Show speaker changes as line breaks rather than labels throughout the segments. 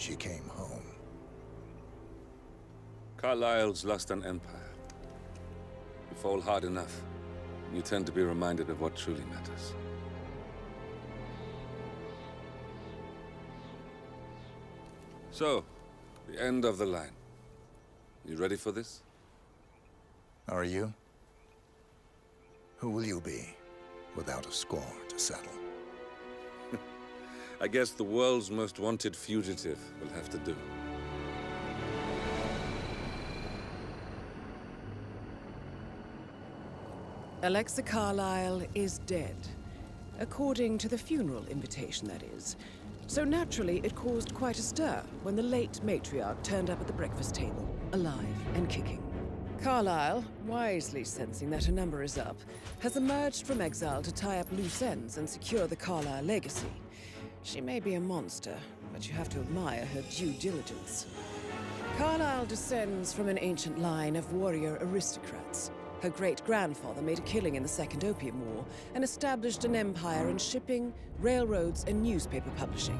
she came home.
Carlyle's lost an empire. You fall hard enough, and you tend to be reminded of what truly matters. So, the end of the line. You ready for this?
Are you? Who will you be, without a score to settle?
I guess the world's most wanted fugitive will have to do.
Alexa Carlyle is dead. According to the funeral invitation, that is. So naturally, it caused quite a stir when the late matriarch turned up at the breakfast table, alive and kicking. Carlyle, wisely sensing that her number is up, has emerged from exile to tie up loose ends and secure the Carlyle legacy. She may be a monster, but you have to admire her due diligence. Carlyle descends from an ancient line of warrior aristocrats. Her great-grandfather made a killing in the Second Opium War and established an empire in shipping, railroads, and newspaper publishing.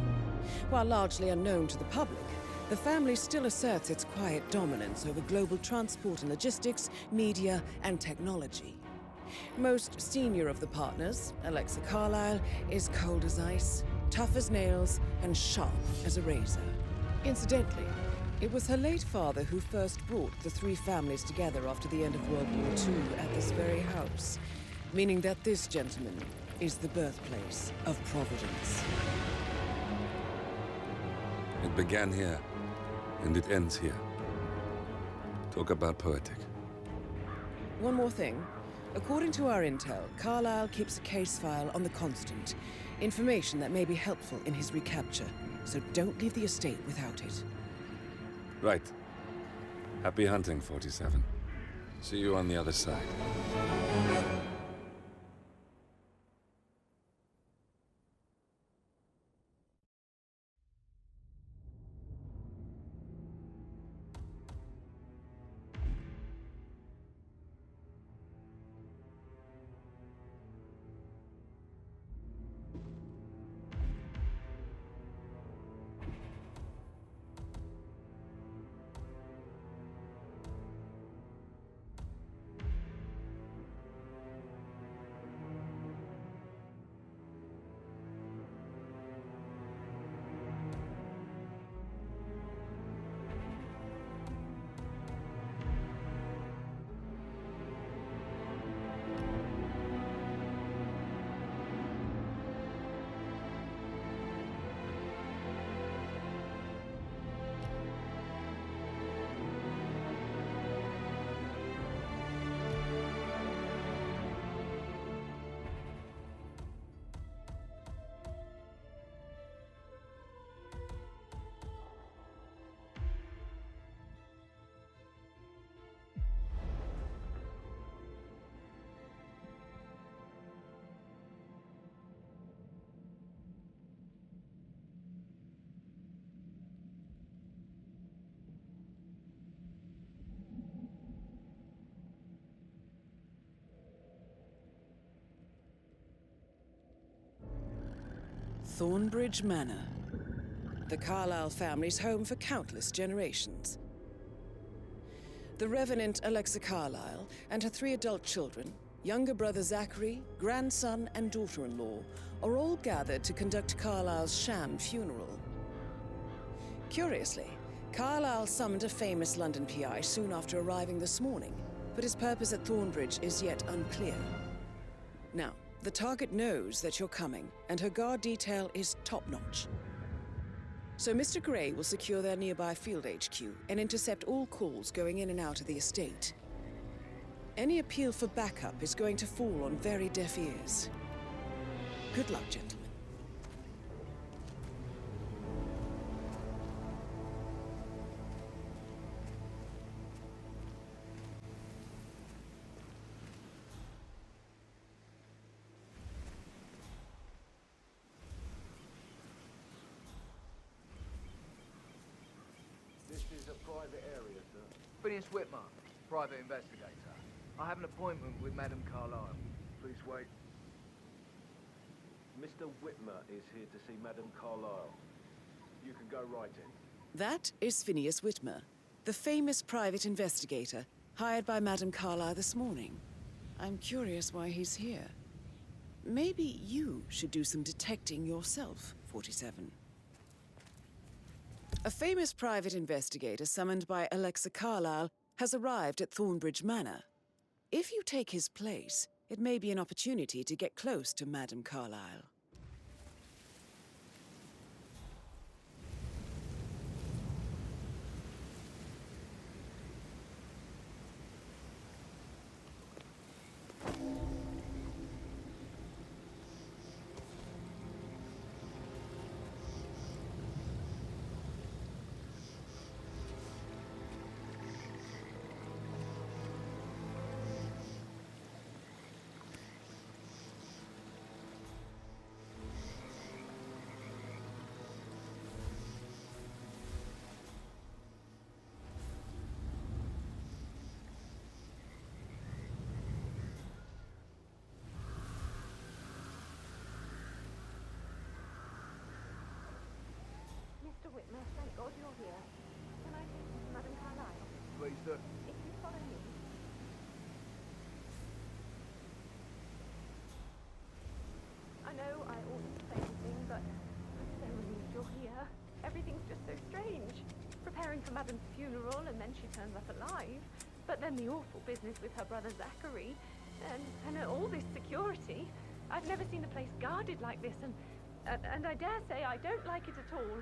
While largely unknown to the public, the family still asserts its quiet dominance over global transport and logistics, media, and technology. Most senior of the partners, Alexa Carlyle, is cold as ice, tough as nails, and sharp as a razor. Incidentally, it was her late father who first brought the three families together after the end of World War II at this very house, meaning that this gentleman is the birthplace of Providence.
It began here, and it ends here. Talk about poetic.
One more thing. According to our intel, Carlyle keeps a case file on the Constant, information that may be helpful in his recapture, so don't leave the estate without it.
Right. Happy hunting, 47. See you on the other side.
Thornbridge Manor. The Carlyle family's home for countless generations. The Revenant Alexa Carlyle and her 3 adult children, younger brother Zachary, grandson, and daughter-in-law, are all gathered to conduct Carlyle's sham funeral. Curiously, Carlyle summoned a famous London PI soon after arriving this morning, but his purpose at Thornbridge is yet unclear. Now, the target knows that you're coming, and her guard detail is top-notch. So Mr. Gray will secure their nearby field HQ and intercept all calls going in and out of the estate. Any appeal for backup is going to fall on very deaf ears. Good luck, gentlemen.
This is a private area, sir. Phineas Whitmer, private investigator. I have an appointment with Madame Carlyle. Please wait.
Mr. Whitmer is here to see Madame Carlyle. You can go right in.
That is Phineas Whitmer, the famous private investigator hired by Madame Carlyle this morning. I'm curious why he's here. Maybe you should do some detecting yourself, 47. A famous private investigator summoned by Alexa Carlyle has arrived at Thornbridge Manor. If you take his place, it may be an opportunity to get close to Madame Carlyle.
Mr. Whitmer, thank God you're here. Can I take you to Madame Carlyle?
Please do.
If you follow me. I know I oughtn't say anything, but I'm so relieved you're here. Everything's just so strange. Preparing for Madame's funeral, and then she turns up alive. But then the awful business with her brother Zachary, and all this security. I've never seen a place guarded like this, and I dare say I don't like it at all.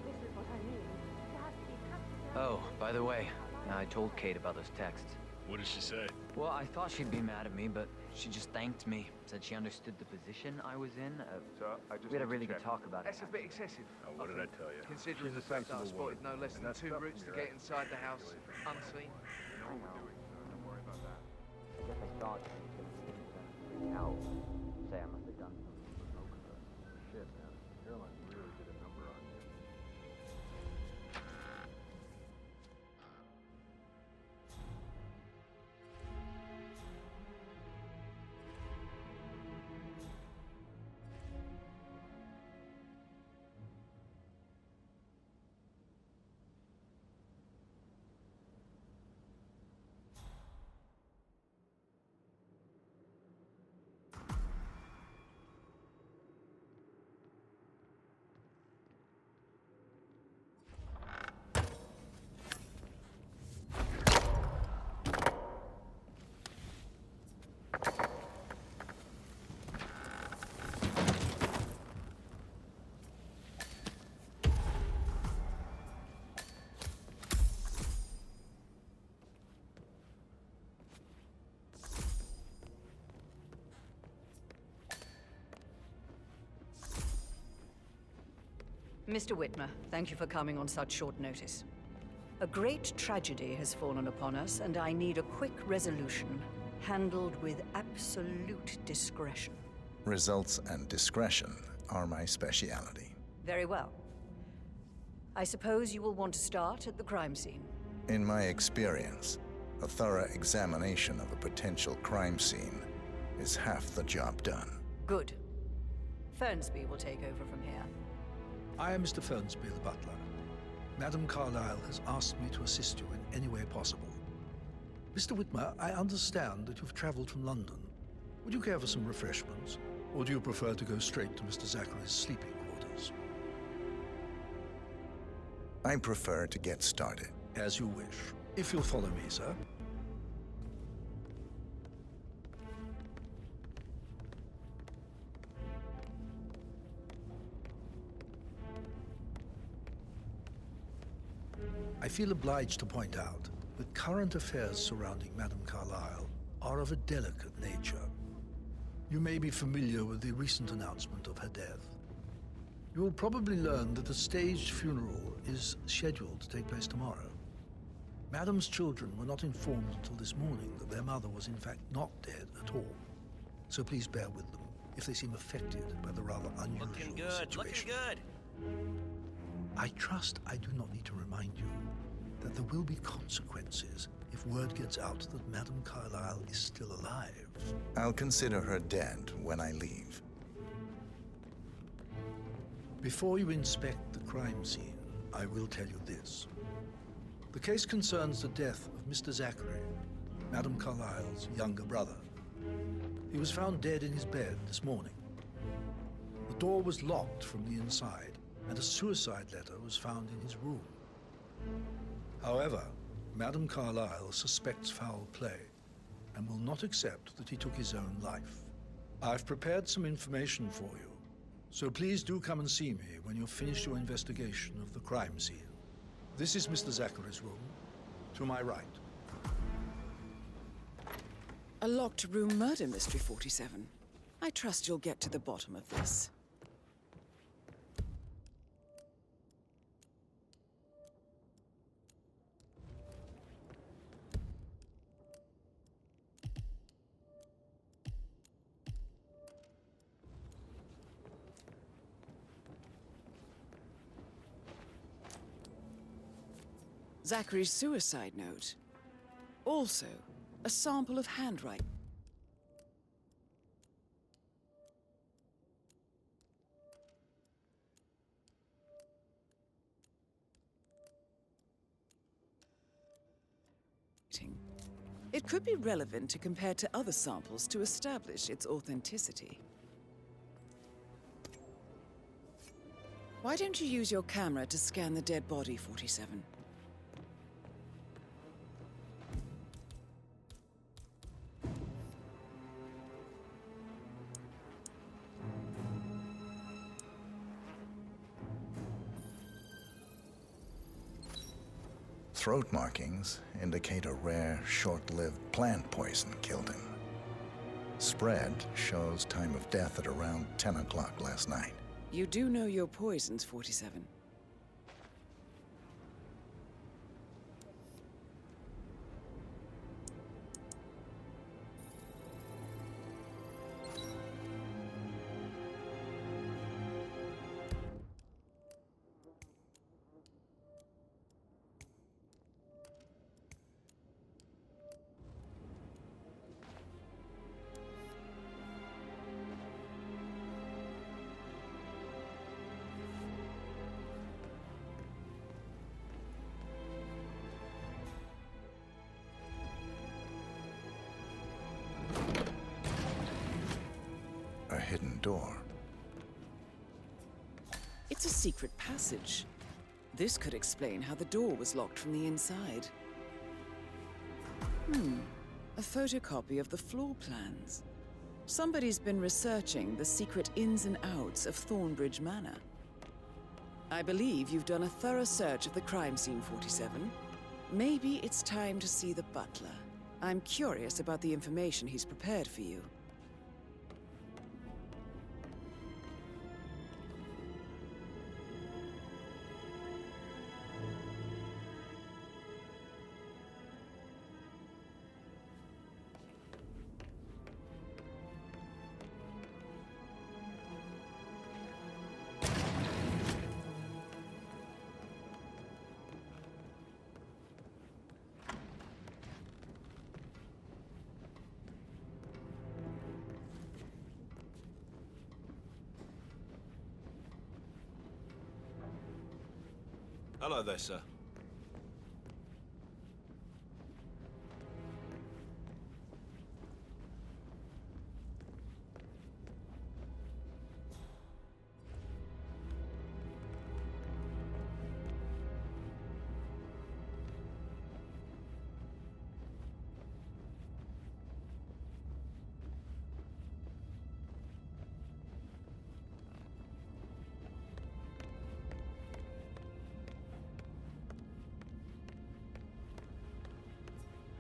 This is what I mean. You have to be practicing.
Oh, by the way, I told Kate about those texts.
What did she say?
Well, I thought she'd be mad at me, but she just thanked me. Said she understood the position I was in.
Sir, I just
We had a
need
really
to
good
check.
talk about it.
That's a bit excessive.
Oh, what did I tell you?
Considering
She's
the
a
fact that I
sensible
spotted
woman.
no less
And
than
that's
2
stuff
routes
from
to
your
get inside the house unseen.
You know what we're doing, sir. Don't worry about that.
I guess I thought she was going to freak out. Say I must have done something for smoking her.
Shit, man. Caroline really did a number on you.
Mr. Whitmer, thank you for coming on such short notice. A great tragedy has fallen upon us, and I need a quick resolution, handled with absolute discretion.
Results and discretion are my speciality.
Very well. I suppose you will want to start at the crime scene.
In my experience, a thorough examination of a potential crime scene is half the job done.
Good. Fernsby will take over from here.
I am Mr. Fernsby, the butler. Madame Carlyle has asked me to assist you in any way possible. Mr. Whitmer, I understand that you've traveled from London. Would you care for some refreshments? Or do you prefer to go straight to Mr. Zachary's sleeping quarters?
I prefer to get started.
As you wish. If you'll follow me, sir. I feel obliged to point out that current affairs surrounding Madame Carlyle are of a delicate nature. You may be familiar with the recent announcement of her death. You will probably learn that a staged funeral is scheduled to take place tomorrow. Madame's children were not informed until this morning that their mother was in fact not dead at all. So please bear with them if they seem affected by the rather unusual situation.
Looking good.
I trust I do not need to remind you that there will be consequences if word gets out that Madame Carlyle is still alive.
I'll consider her dead when I leave.
Before you inspect the crime scene, I will tell you this. The case concerns the death of Mr. Zachary, Madame Carlyle's younger brother. He was found dead in his bed this morning. The door was locked from the inside, and a suicide letter was found in his room. However, Madame Carlyle suspects foul play and will not accept that he took his own life. I've prepared some information for you, so please do come and see me when you've finished your investigation of the crime scene. This is Mr. Zachary's room, to my right.
A locked room murder mystery, 47. I trust you'll get to the bottom of this. Zachary's suicide note. Also, a sample of handwriting. It could be relevant to compare to other samples to establish its authenticity. Why don't you use your camera to scan the dead body, 47?
Throat markings indicate a rare, short-lived plant poison killed him. Spread shows time of death at around 10 o'clock last night.
You do know your poisons, 47.
A hidden door.
It's a secret passage. This could explain how the door was locked from the inside. A photocopy of the floor plans. Somebody's been researching the secret ins and outs of Thornbridge Manor. I believe you've done a thorough search of the crime scene, 47. Maybe it's time to see the butler. I'm curious about the information he's prepared for you.
Hello there, sir.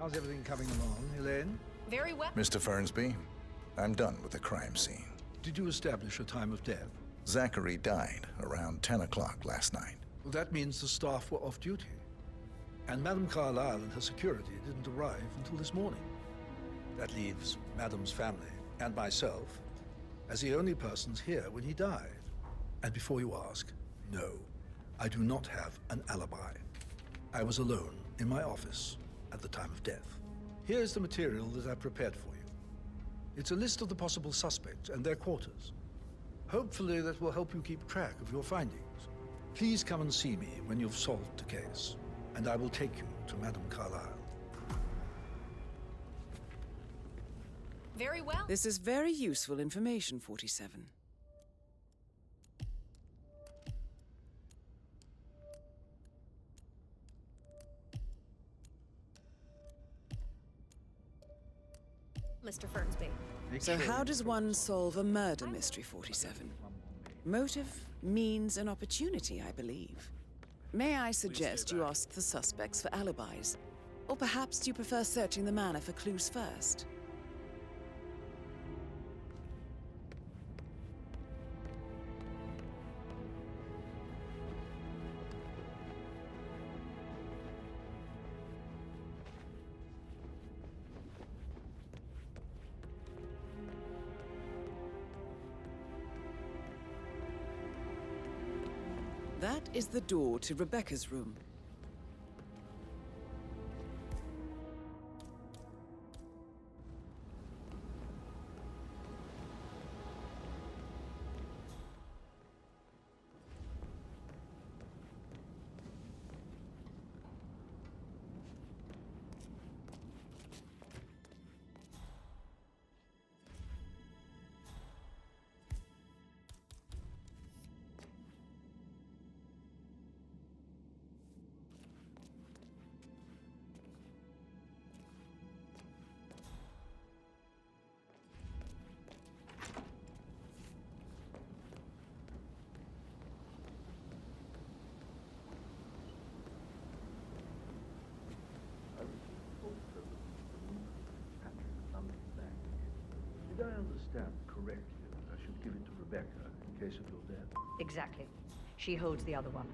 How's everything coming along, Elaine?
Very well.
Mr. Fernsby, I'm done with the crime scene.
Did you establish a time of death?
Zachary died around 10 o'clock last night.
Well, that means the staff were off duty. And Madame Carlyle and her security didn't arrive until this morning. That leaves Madame's family and myself as the only persons here when he died. And before you ask, no, I do not have an alibi. I was alone in my office at the time of death. Here's the material that I prepared for you. It's a list of the possible suspects and their quarters. Hopefully that will help you keep track of your findings. Please come and see me when you've solved the case, and I will take you to Madame Carlyle.
Very well.
This is very useful information, 47.
Mr. Fernsby.
So how does one solve a murder mystery, 47? Motive, means, and opportunity, I believe. May I suggest you ask the suspects for alibis? Or perhaps do you prefer searching the manor for clues first? That is the door to Rebecca's room.
Did I understand correctly that I should give it to Rebecca in case of your death?
Exactly. She holds the other one.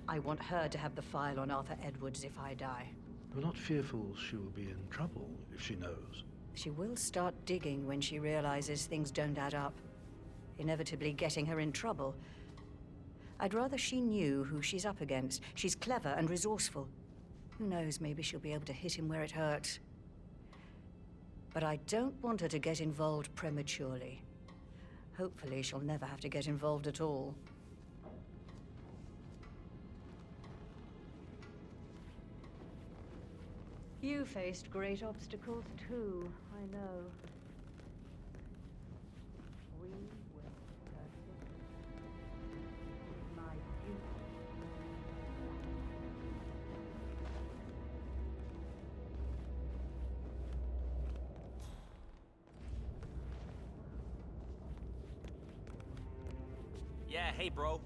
I want her to have the file on Arthur Edwards if I die.
You're not fearful she will be in trouble if she knows?
She will start digging when she realizes things don't add up, inevitably getting her in trouble. I'd rather she knew who she's up against. She's clever and resourceful. Who knows, maybe she'll be able to hit him where it hurts. But I don't want her to get involved prematurely. Hopefully she'll never have to get involved at all. You faced great obstacles too, I know. We will persist. My duty.
Yeah, hey, bro.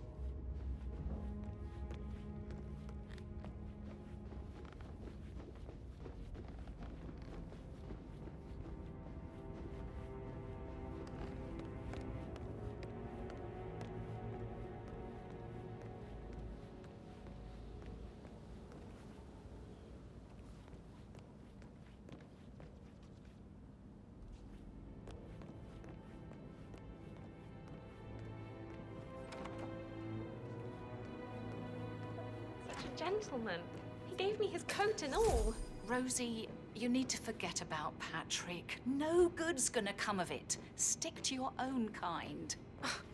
Gentleman. He gave me his coat and all.
Rosie, you need to forget about Patrick. No good's gonna come of it. Stick to your own kind.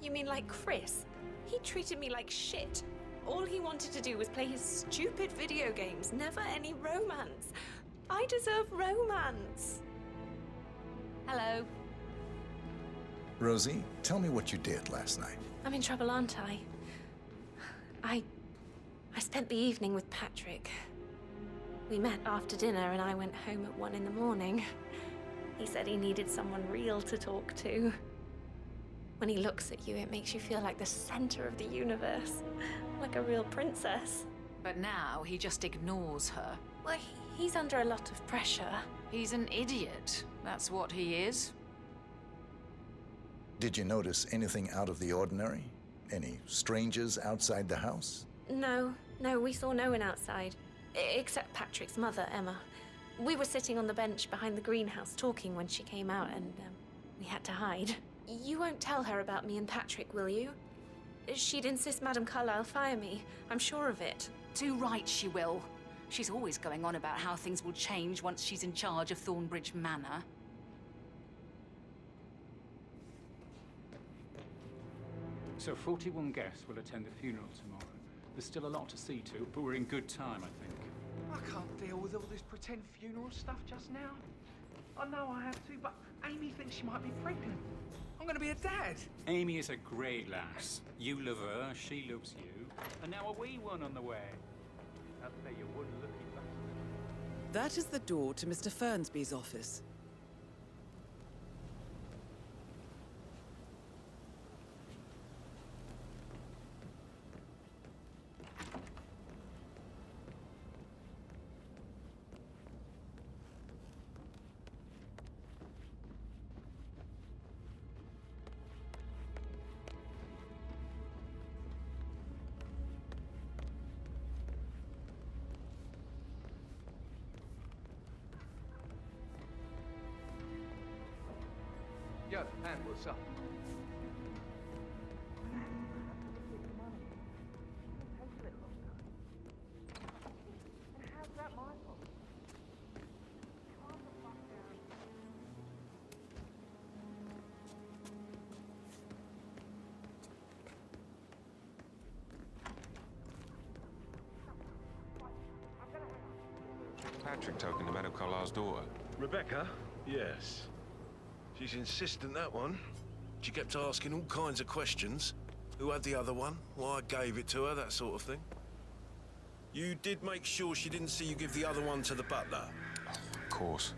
You mean like Chris? He treated me like shit. All he wanted to do was play his stupid video games, never any romance. I deserve romance.
Hello.
Rosie, tell me what you did last night.
I'm in trouble, aren't I? I spent the evening with Patrick. We met after dinner and I went home at 1 in the morning. He said he needed someone real to talk to. When he looks at you, it makes you feel like the center of the universe. Like a real princess.
But now he just ignores her.
Well, he's under a lot of pressure.
He's an idiot. That's what he is.
Did you notice anything out of the ordinary? Any strangers outside the house?
No, we saw no one outside. Except Patrick's mother, Emma. We were sitting on the bench behind the greenhouse talking when she came out and we had to hide. You won't tell her about me and Patrick, will you? She'd insist Madame Carlyle fire me. I'm sure of it.
Too right she will. She's always going on about how things will change once she's in charge of Thornbridge Manor.
So 41 guests will attend the funeral tomorrow. There's still a lot to see to, but we're in good time, I think.
I can't deal with all this pretend funeral stuff just now. I know I have to, but Amy thinks she might be pregnant. I'm gonna be a dad.
Amy is a great lass. You love her, she loves you, and now a wee one on the way.
I'll say you one lucky bastard.
That is the door to Mr. Fernsby's office.
Yo, man, what's up?
Patrick token to Madame Carlisle's daughter.
Rebecca? Yes. She's insistent, that one. She kept asking all kinds of questions. Who had the other one? Why I gave it to her, that sort of thing. You did make sure she didn't see you give the other one to the butler?
Of course.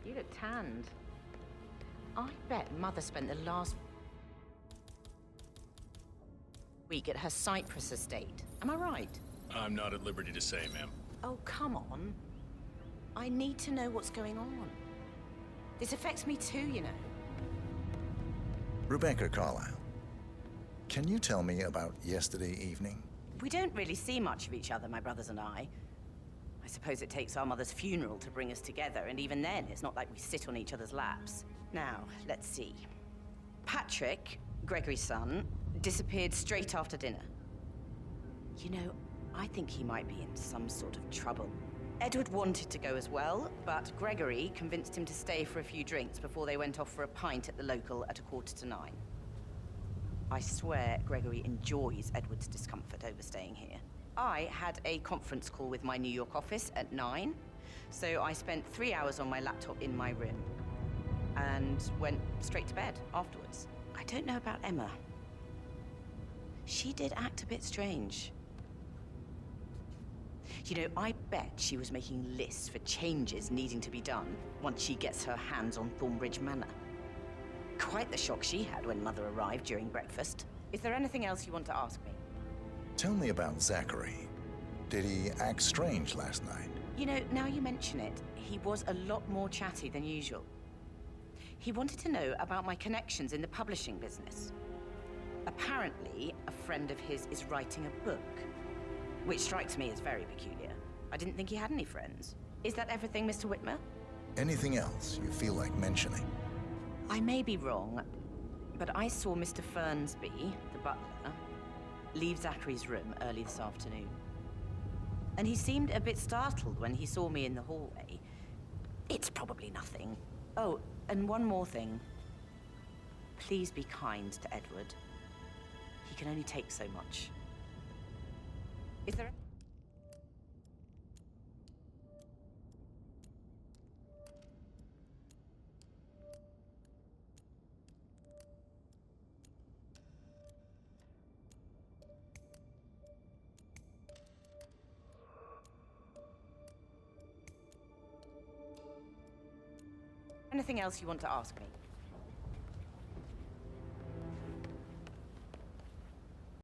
You look tanned. I bet Mother spent the last week at her Cyprus estate. Am I right?
I'm not at liberty to say, ma'am.
Oh, come on. I need to know what's going on. This affects me too, you know.
Rebecca Carlisle, can you tell me about yesterday evening?
We don't really see much of each other, my brothers and I. I suppose it takes our mother's funeral to bring us together, and even then, it's not like we sit on each other's laps. Now, let's see. Patrick, Gregory's son, disappeared straight after dinner. You know, I think he might be in some sort of trouble. Edward wanted to go as well, but Gregory convinced him to stay for a few drinks before they went off for a pint at the local at 9:15. I swear Gregory enjoys Edward's discomfort over staying here. I had a conference call with my New York office at 9, so I spent 3 hours on my laptop in my room and went straight to bed afterwards. I don't know about Emma. She did act a bit strange. You know, I bet she was making lists for changes needing to be done once she gets her hands on Thornbridge Manor. Quite the shock she had when Mother arrived during breakfast. Is there anything else you want to ask me?
Tell me about Zachary. Did he act strange last night?
You know, now you mention it, he was a lot more chatty than usual. He wanted to know about my connections in the publishing business. Apparently, a friend of his is writing a book, which strikes me as very peculiar. I didn't think he had any friends. Is that everything, Mr. Whitmer?
Anything else you feel like mentioning?
I may be wrong, but I saw Mr. Fernsby, the butler, leave Zachary's room early this afternoon. And he seemed a bit startled when he saw me in the hallway. It's probably nothing. Oh, and one more thing. Please be kind to Edward. He can only take so much. Is there... Anything else you want to ask me?